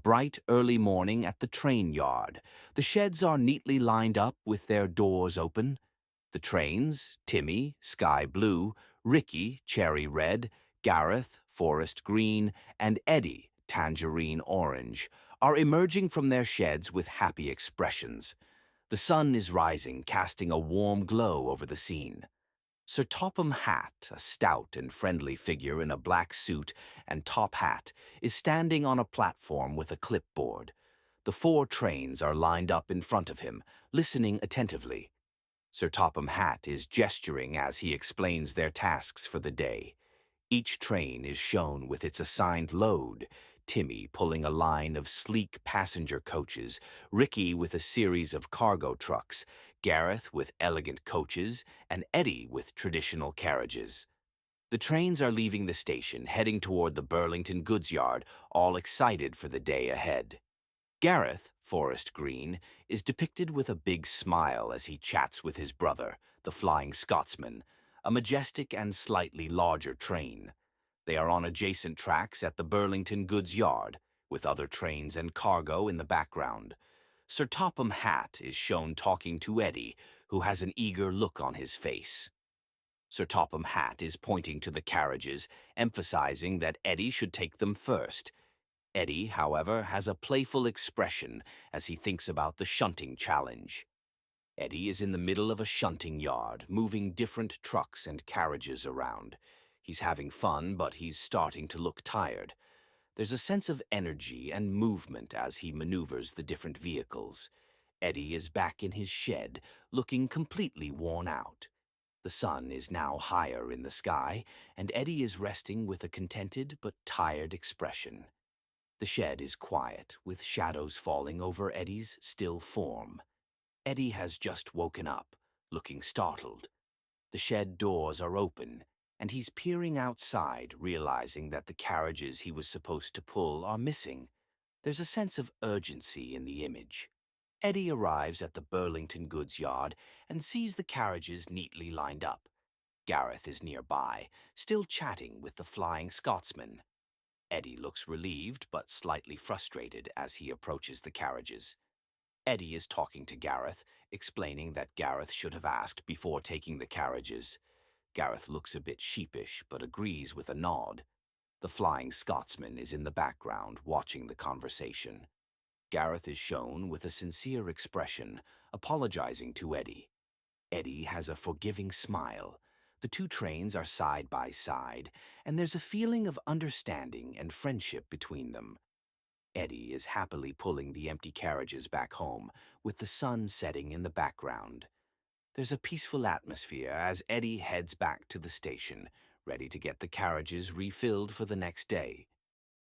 bright early morning at the train yard. The sheds are neatly lined up with their doors open. The trains, Timmy, sky blue, Ricky, cherry red, Gareth, forest green, and Eddie, tangerine orange, are emerging from their sheds with happy expressions. The sun is rising, casting a warm glow over the scene. Sir Topham Hatt, a stout and friendly figure in a black suit and top hat, is standing on a platform with a clipboard. The four trains are lined up in front of him, listening attentively. Sir Topham Hatt is gesturing as he explains their tasks for the day. Each train is shown with its assigned load, Timmy pulling a line of sleek passenger coaches, Ricky with a series of cargo trucks, Gareth with elegant coaches, and Eddie with traditional carriages. The trains are leaving the station, heading toward the Burlington goods yard, all excited for the day ahead. Gareth, forest green, is depicted with a big smile as he chats with his brother, the Flying Scotsman, a majestic and slightly larger train. They are on adjacent tracks at the Burlington goods yard, with other trains and cargo in the background. Sir Topham Hatt is shown talking to Eddie, who has an eager look on his face. Sir Topham Hatt is pointing to the carriages, emphasizing that Eddie should take them first. Eddie, however, has a playful expression as he thinks about the shunting challenge. Eddie is in the middle of a shunting yard, moving different trucks and carriages around. He's having fun, but he's starting to look tired. There's a sense of energy and movement as he maneuvers the different vehicles. Eddie is back in his shed, looking completely worn out. The sun is now higher in the sky, and Eddie is resting with a contented but tired expression. The shed is quiet, with shadows falling over Eddie's still form. Eddie has just woken up, looking startled. The shed doors are open, and he's peering outside, realizing that the carriages he was supposed to pull are missing. There's a sense of urgency in the image. Eddie arrives at the Burlington goods yard and sees the carriages neatly lined up. Gareth is nearby, still chatting with the Flying Scotsman. Eddie looks relieved but slightly frustrated as he approaches the carriages. Eddie is talking to Gareth, explaining that Gareth should have asked before taking the carriages. Gareth looks a bit sheepish but agrees with a nod. The Flying Scotsman is in the background, watching the conversation. Gareth is shown with a sincere expression, apologizing to Eddie. Eddie has a forgiving smile. The two trains are side by side, and there's a feeling of understanding and friendship between them. Eddie is happily pulling the empty carriages back home, with the sun setting in the background. There's a peaceful atmosphere as Eddie heads back to the station, ready to get the carriages refilled for the next day.